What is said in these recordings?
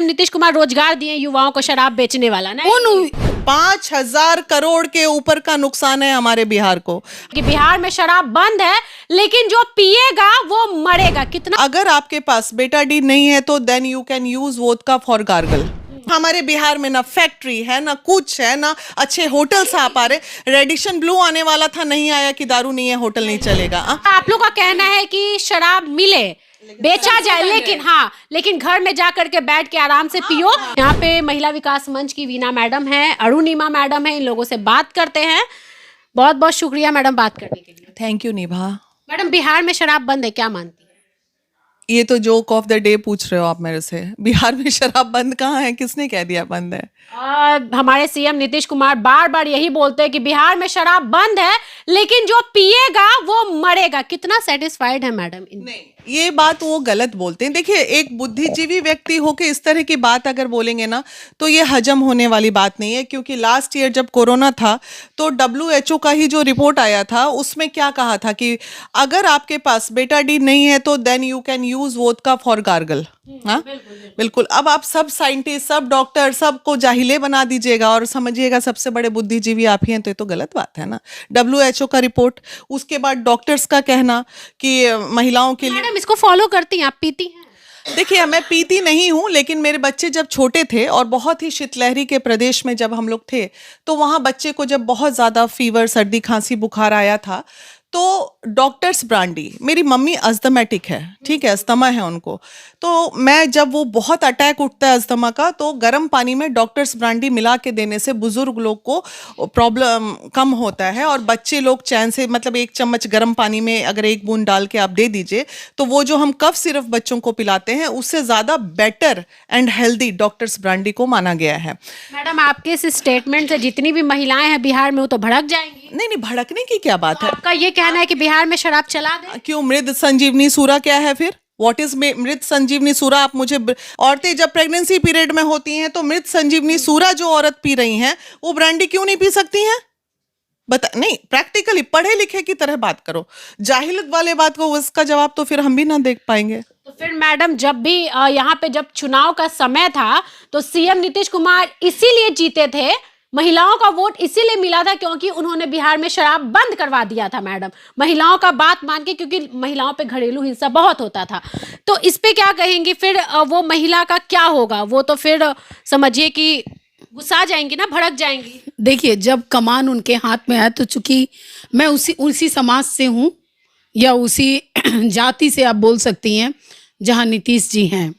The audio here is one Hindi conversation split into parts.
नीतीश कुमार रोजगार दिए युवाओं को शराब बेचने वाला ना। 5,000 करोड़ के ऊपर का नुकसान है हमारे बिहार को। कि बिहार में शराब बंद है लेकिन जो पिएगा वो मरेगा। कितना अगर आपके पास बेटाडीन नहीं है तो then you can use vodka for gargle. हमारे बिहार में ना फैक्ट्री है ना कुछ है ना अच्छे होटल्स आ पा रहे। रेडिशन ब्लू आने वाला था, नहीं आया कि दारू नहीं है होटल नहीं चलेगा। आप लोग का कहना है कि शराब मिले बेचा जाए लेकिन घर में जा करके बैठ के आराम से पियो। यहाँ पे महिला विकास मंच की वीना मैडम है, अरुणिमा मैडम है, इन लोगों से बात करते हैं। बहुत बहुत शुक्रिया मैडम बात करने के लिए। थैंक यू निभा। मैडम बिहार में शराब बंद है, क्या मानती है? ये तो जोक ऑफ द डे पूछ रहे हो आप मेरे से। बिहार में शराब बंद कहाँ है, किसने कह दिया बंद है? हमारे सीएम नीतीश कुमार बार बार यही बोलते हैं कि बिहार में शराब बंद है लेकिन जो पिएगा वो मरेगा। कितना सेटिस्फाइड है मैडम? नहीं, ये बात वो गलत बोलते हैं। देखिए, एक बुद्धिजीवी व्यक्ति होके इस तरह की बात अगर बोलेंगे ना तो ये हजम होने वाली बात नहीं है। क्योंकि लास्ट ईयर जब कोरोना था तो WHO का ही जो रिपोर्ट आया था उसमें क्या कहा था कि अगर आपके पास बेटाडीन नहीं है तो then you can use vodka for gargle. हाँ बिल्कुल। अब आप सब साइंटिस्ट, सब डॉक्टर, सबको जाहिले बना दीजिएगा और समझिएगा सबसे बड़े बुद्धिजीवी आप ही हैं, तो ये तो गलत बात है ना। WHO का रिपोर्ट, उसके बाद डॉक्टर्स का कहना कि महिलाओं के लिए। मैडम इसको फॉलो करती हैं आप? पीती हैं? देखिए, मैं पीती नहीं हूँ लेकिन मेरे बच्चे जब छोटे थे और बहुत ही शीतलहरी के प्रदेश में जब हम लोग थे तो वहाँ बच्चे को जब बहुत ज़्यादा फीवर, सर्दी, खांसी, बुखार आया था तो डॉक्टर्स ब्रांडी, मेरी मम्मी अस्थमेटिक है, ठीक है, अस्थमा है उनको, तो मैं जब वो बहुत अटैक उठता है अस्थमा का तो गर्म पानी में डॉक्टर्स ब्रांडी मिला के देने से बुजुर्ग लोग को प्रॉब्लम कम होता है और बच्चे लोग चैन से, मतलब 1 चम्मच गर्म पानी में अगर 1 बूंद डाल के आप दे दीजिए तो वो जो हम कफ सिरप बच्चों को पिलाते हैं उससे ज़्यादा better and healthy doctors brandy को माना गया है। मैडम आपके इस स्टेटमेंट से जितनी भी महिलाएं हैं बिहार में वो तो भड़क जाएंगी। नहीं, भड़कने की क्या बात है? आपका ये कहना है कि बिहार में शराब चला दे? क्यों, मृद संजीवनी सूरा क्या है फिर? व्हाट इज मृत संजीवनी सूरा? आप मुझे, औरतें जब प्रेगनेंसी पीरियड में होती हैं तो मृत संजीवनी सूरा जो औरत पी रही हैं वो ब्रांडी क्यों नहीं पी सकती हैं? बता, नहीं, प्रैक्टिकली पढ़े लिखे की तरह बात करो। जाहिलत वाले बात को उसका जवाब तो फिर हम भी ना देख पाएंगे। तो फिर मैडम जब भी यहाँ पे जब चुनाव का समय था तो सीएम नीतीश कुमार इसीलिए जीते थे, महिलाओं का वोट इसीलिए मिला था क्योंकि उन्होंने बिहार में शराब बंद करवा दिया था मैडम, महिलाओं का बात मान के, क्योंकि महिलाओं पे घरेलू हिंसा बहुत होता था। तो इस पे क्या कहेंगी फिर? वो महिला का क्या होगा? वो तो फिर समझिए कि गुस्सा जाएंगी ना, भड़क जाएंगी। देखिए, जब कमान उनके हाथ में है तो चूंकि मैं उसी समाज से हूँ या उसी जाति से आप बोल सकती हैं जहाँ नीतीश जी हैं,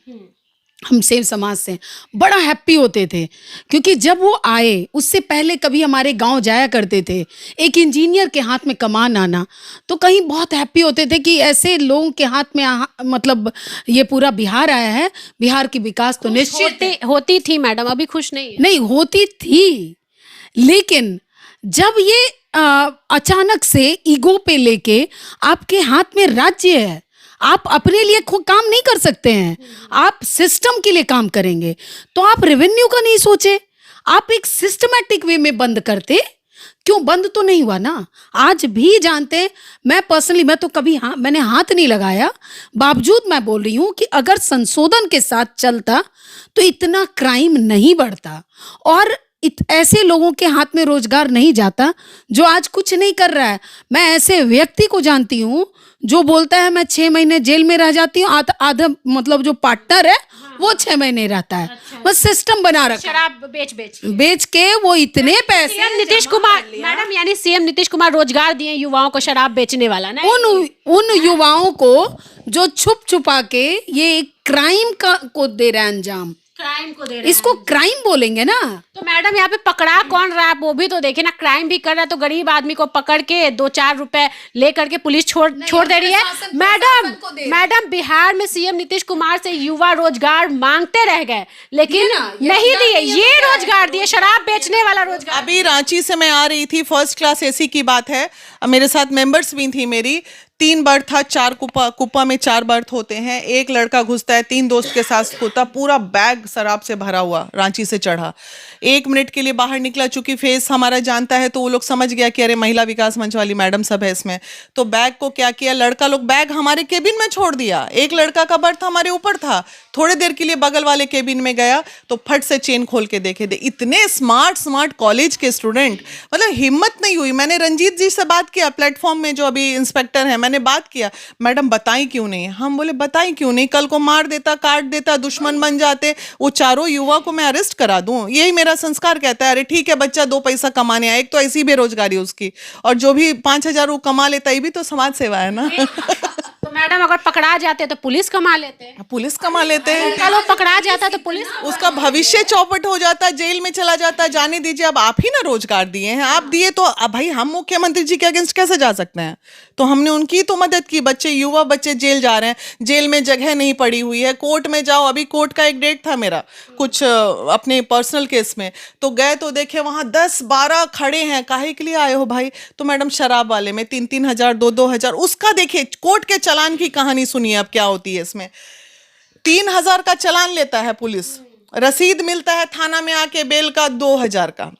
हम सेम समाज से, बड़ा हैप्पी होते थे क्योंकि जब वो आए उससे पहले कभी हमारे गांव जाया करते थे, एक इंजीनियर के हाथ में कमान आना तो कहीं बहुत हैप्पी होते थे कि ऐसे लोगों के हाथ में मतलब ये पूरा बिहार आया है, बिहार की विकास तो निश्चित होती थी मैडम, अभी खुश नहीं है। नहीं होती थी, लेकिन जब ये अचानक से ईगो पे लेके आपके हाथ में राज्य है, आप अपने लिए काम नहीं कर सकते हैं, आप सिस्टम के लिए काम करेंगे, तो आप रेवेन्यू का नहीं सोचे, आप एक सिस्टमैटिक वे में बंद करते। क्यों बंद तो नहीं हुआ ना? आज भी जानते, मैं पर्सनली, मैं तो कभी मैंने हाथ नहीं लगाया, बावजूद मैं बोल रही हूं कि अगर संशोधन के साथ चलता तो इतना क्राइम नहीं बढ़ता और ऐसे लोगों के हाथ में रोजगार नहीं जाता जो आज कुछ नहीं कर रहा है। मैं ऐसे व्यक्ति को जानती हूँ जो बोलता है मैं 6 महीने जेल में रह जाती हूँ, आधा मतलब जो पार्टनर है वो 6 महीने रहता है। बस सिस्टम बना रखा, शराब बेच के वो इतने पैसे। नीतीश कुमार मैडम, यानी सीएम नीतीश कुमार रोजगार दिए युवाओं को शराब बेचने वाला ना, उन युवाओं को जो छुप छुपा के ये क्राइम को दे रहा है अंजाम, क्राइम को दे रहे हैं। इसको क्राइम बोलेंगे ना। तो मैडम यहाँ पे पकड़ा कौन रहा है वो भी तो देखिए ना, क्राइम भी कर रहा है तो गरीब आदमी को पकड़ के 2-4 रुपए ले करके पुलिस छोड़ दे रही है। मैडम बिहार में सीएम नीतीश कुमार से युवा रोजगार मांगते रह गए लेकिन नहीं दिए, ये रोजगार दिए, शराब बेचने वाला रोजगार। अभी रांची से मैं आ रही थी, फर्स्ट क्लास AC की बात है, मेरे साथ मेंबर्स भी थी मेरी, 3 बर्थ था, 4 कुप्पा में 4 बर्थ होते हैं, एक लड़का घुसता है 3 दोस्त के साथ होता, पूरा बैग शराब से भरा हुआ रांची से चढ़ा, 1 मिनट के लिए बाहर निकला, चूंकि फेस हमारा जानता है तो वो लोग समझ गया कि अरे महिला विकास मंच वाली मैडम सब है इसमें, तो बैग को क्या किया, लड़का लोग बैग हमारे केबिन में छोड़ दिया, एक लड़का का बर्थ हमारे ऊपर था, थोड़े देर के लिए बगल वाले केबिन में गया तो फट से चेन खोल के देखे दे। इतने स्मार्ट कॉलेज के स्टूडेंट, मतलब हिम्मत नहीं हुई। मैंने रंजीत जी से बात किया प्लेटफॉर्म में, जो अभी इंस्पेक्टर है, मैंने बात किया, मैडम बताई क्यों नहीं, हम बोले बताई क्यों नहीं, कल को मार देता, काट देता, दुश्मन बन जाते, वो चारों युवा को मैं अरेस्ट करा दूं, यही मेरा संस्कार कहता है। अरे ठीक है, बच्चा 2 पैसा कमाने आए, एक तो ऐसी बेरोजगारी उसकी, और जो भी 5,000 वो कमा लेता, ये भी तो समाज सेवा है ना। तो मैडम अगर पकड़ा जाते तो पुलिस कमा लेते हैं, पुलिस कमा लेते हैं, चलो पकड़ा जाता तो पुलिस, उसका भविष्य चौपट हो जाता, जेल में चला जाता। जाने दीजिए, अब आप ही ना रोजगार दिए हैं, आप दिए तो अब भाई हम मुख्यमंत्री जी के अगेंस्ट कैसे जा सकते हैं, तो हमने उनकी तो मदद की। बच्चे, युवा बच्चे जेल जा रहे हैं, जेल में जगह नहीं पड़ी हुई है, कोर्ट में जाओ, अभी कोर्ट का एक डेट था मेरा कुछ अपने पर्सनल केस में, तो गए तो देखे वहाँ 10-12 खड़े हैं, काहे के लिए आए हो भाई, तो मैडम शराब वाले में 3-3 हजार 2-2 हजार, उसका देखिए कोर्ट के चालान की कहानी सुनिए अब क्या होती है इसमें। 3,000 का चालान लेता है पुलिस, रसीद मिलता है थाना में आके बेल का 2,000 का,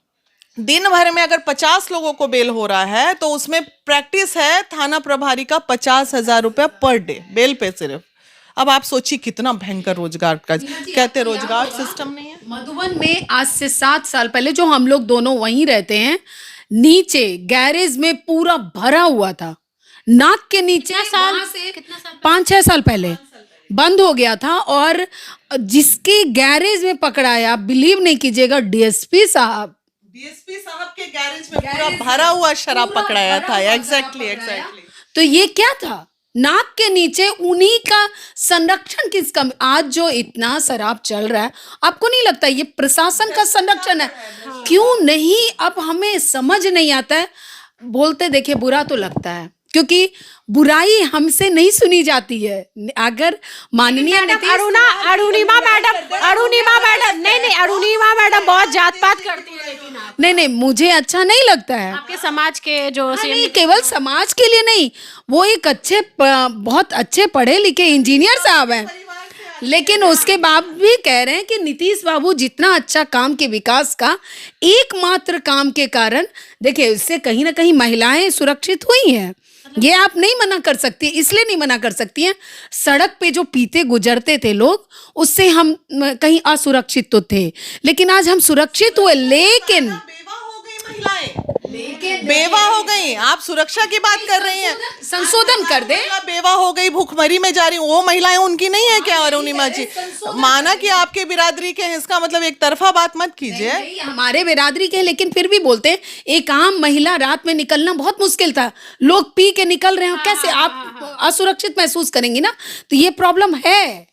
दिन भर में अगर 50 लोगों को बेल हो रहा है तो उसमें प्रैक्टिस है थाना प्रभारी का 50,000 रुपया पर डे बेल पे सिर्फ। अब आप सोचिए कितना भयंकर रोजगार का, कहते रोजगार सिस्टम नहीं है। मधुबन में आज से 7 साल पहले, जो हम लोग दोनों वहीं रहते हैं, नीचे गैरेज में पूरा भरा हुआ था, नाक के नीचे, वहां से 5-6 साल पहले बंद हो गया था, और जिसके गैरेज में पकड़ाया, बिलीव नहीं कीजिएगा, डीएसपी साहब के गैरेज में पूरा भरा हुआ शराब पकड़ाया था। एग्जैक्टली। तो ये क्या था, नाक के नीचे, उन्हीं का संरक्षण किसका? आज जो इतना शराब चल रहा है, आपको नहीं लगता ये प्रशासन का संरक्षण है? क्यों नहीं, अब हमें समझ नहीं आता है। बोलते देखिए बुरा तो लगता है, क्योंकि बुराई हमसे नहीं सुनी जाती है। अगर माननीय अरुणिमा मैडम नहीं, अरुणिमा मैडम बहुत जात पात करती है, लेकिन आप नहीं, मुझे अच्छा नहीं लगता है। आपके समाज के जो नहीं, केवल समाज के लिए नहीं, वो एक बहुत अच्छे पढ़े लिखे इंजीनियर साहब हैं, लेकिन उसके बाद भी कह रहे हैं कि नीतीश बाबू जितना अच्छा काम के विकास का एकमात्र काम के कारण, देखिए इससे कहीं ना कहीं महिलाएं सुरक्षित हुई हैं, ये आप नहीं मना कर सकती, इसलिए नहीं मना कर सकती हैं। सड़क पे जो पीते गुजरते थे लोग, उससे हम कहीं असुरक्षित तो थे, लेकिन आज हम सुरक्षित हुए। लेकिन बेवा हो गई, आप सुरक्षा की बात कर रही हैं, संशोधन कर दे। बेवा हो गई, भूखमरी में जा रही, वो महिलाएं उनकी नहीं है क्या? अरुणिमा जी, माना कि आपके बिरादरी के हैं, इसका मतलब एक तरफा बात मत कीजिए। हमारे बिरादरी के हैं, लेकिन फिर भी बोलते हैं एक आम महिला रात में निकलना बहुत मुश्किल था, लोग पी के निकल रहे हैं, कैसे आप असुरक्षित महसूस करेंगी ना? तो ये प्रॉब्लम है।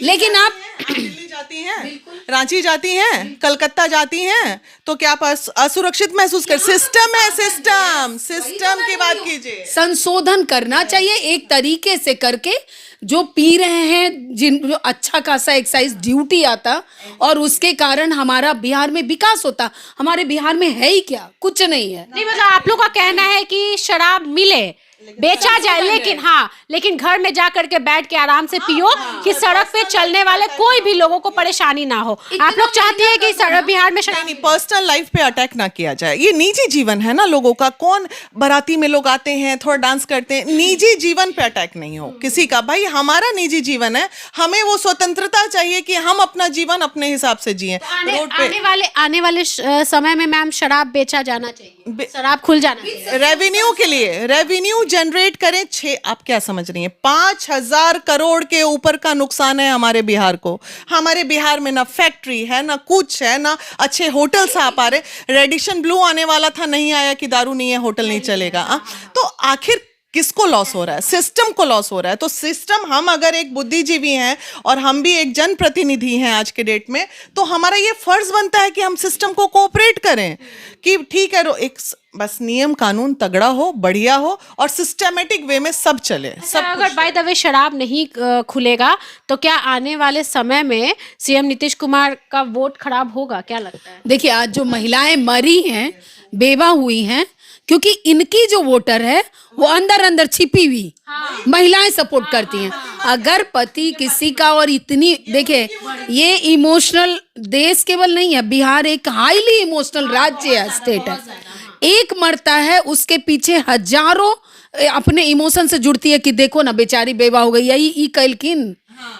लेकिन आप दिल्ली जाती हैं, रांची जाती हैं, कलकत्ता जाती हैं, तो क्या आप असुरक्षित महसूस कर? सिस्टम है, सिस्टम की बात कीजिए। संशोधन करना चाहिए एक तरीके से करके, जो पी रहे हैं, जो अच्छा खासा एक्साइज ड्यूटी आता, और उसके कारण हमारा बिहार में विकास होता। हमारे बिहार में है ही क्या? कुछ नहीं है। नहीं, मतलब आप लोग का कहना है कि शराब मिले, बेचा जाए, लेकिन घर में जा करके बैठ के आराम से पियो, कि सड़क पे चलने वाले कोई भी लोगों को परेशानी ना हो। आप लोग चाहते हैं कि बिहार में नहीं, पर्सनल लाइफ पे अटैक ना किया जाए, ये निजी जीवन है ना लोगों का। कौन बाराती में लोग आते हैं, थोड़ा डांस करते हैं, निजी जीवन पे अटैक नहीं हो किसी का। भाई हमारा निजी जीवन है, हमें वो स्वतंत्रता चाहिए कि हम अपना जीवन अपने हिसाब से जिए। रोड पे आने वाले समय में मैम शराब बेचा जाना चाहिए, शराब खुल जाना चाहिए, रेवेन्यू के लिए, रेवेन्यू जनरेट करें। आप क्या समझ रही हैं, 5,000 करोड़ के ऊपर का नुकसान है हमारे बिहार को। हमारे बिहार में ना फैक्ट्री है, ना कुछ है, ना अच्छे होटल्स आ पा रहे। रेडिशन ब्लू आने वाला था, नहीं आया कि दारू नहीं है होटल नहीं चलेगा। तो आखिर किसको लॉस हो रहा है? सिस्टम को लॉस हो रहा है। तो सिस्टम, हम अगर एक बुद्धिजीवी हैं और हम भी एक जनप्रतिनिधि हैं आज के डेट में, तो हमारा ये फर्ज बनता है कि हम सिस्टम को कोऑपरेट करें, कि ठीक है, एक बस नियम कानून तगड़ा हो, बढ़िया हो, और सिस्टमेटिक वे में सब चले। सब अगर बाय द वे शराब नहीं खुलेगा तो क्या आने वाले समय में सीएम नीतीश कुमार का वोट खराब होगा? क्या लगता है? देखिए, आज जो महिलाएं मरी हैं, बेवा हुई हैं, क्योंकि इनकी जो वोटर है वो अंदर अंदर छिपी हुई महिलाएं सपोर्ट करती हैं। अगर पति किसी का, और इतनी देखिए ये इमोशनल देश केवल नहीं है, बिहार एक हाईली इमोशनल राज्य है, स्टेट है। एक मरता है उसके पीछे हजारों अपने इमोशन से जुड़ती है कि देखो ना बेचारी बेवा हो गई, यही कैलकिन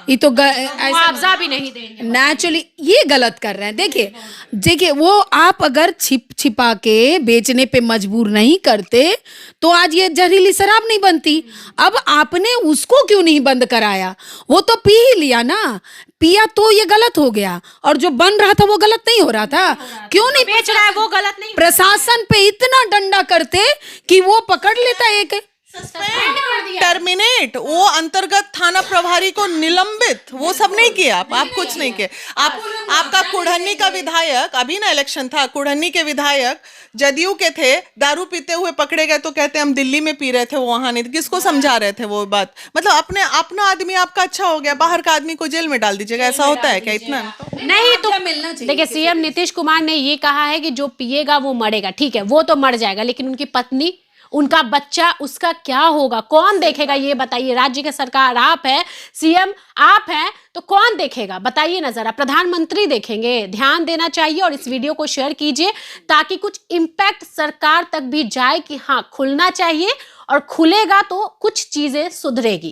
ये तो मुआवजा भी नहीं देंगे। नेचुरली ये गलत कर रहे हैं। देखिए वो आप अगर छिपा के बेचने पे मजबूर नहीं करते तो आज ये जहरीली शराब नहीं बनती। अब आपने उसको क्यों नहीं बंद कराया? वो तो पी ही लिया ना, पिया तो ये गलत हो गया, और जो बन रहा था वो गलत नहीं हो रहा था। क्यों नहीं बेच रहा है वो गलत नहीं। प्रशासन पे इतना डंडा करते कि वो पकड़ लेता एक टर्मिनेट, वो अंतर्गत थाना प्रभारी को निलंबित, वो सब नहीं किया आप कुछ नहीं किए। आपका कुढ़नी का विधायक, अभी ना इलेक्शन था, कुढ़नी के विधायक जदयू के थे, दारू पीते हुए पकड़े गए तो कहते हम दिल्ली में पी रहे थे, वो वहां नहीं। किसको समझा रहे थे वो बात? मतलब अपना आदमी आपका अच्छा हो गया, बाहर का आदमी को जेल में डाल दीजिएगा, ऐसा होता है क्या? इतना नहीं तो मिलना चाहिए। देखिए सीएम नीतीश कुमार ने ये कहा है कि जो पिएगा वो मरेगा, ठीक है वो तो मर जाएगा, लेकिन उनकी पत्नी, उनका बच्चा, उसका क्या होगा? कौन देखेगा ये बताइए? राज्य की सरकार आप है, सीएम आप हैं, तो कौन देखेगा बताइए ना जरा? प्रधानमंत्री देखेंगे? ध्यान देना चाहिए। और इस वीडियो को शेयर कीजिए ताकि कुछ इम्पैक्ट सरकार तक भी जाए कि हाँ खुलना चाहिए, और खुलेगा तो कुछ चीजें सुधरेगी।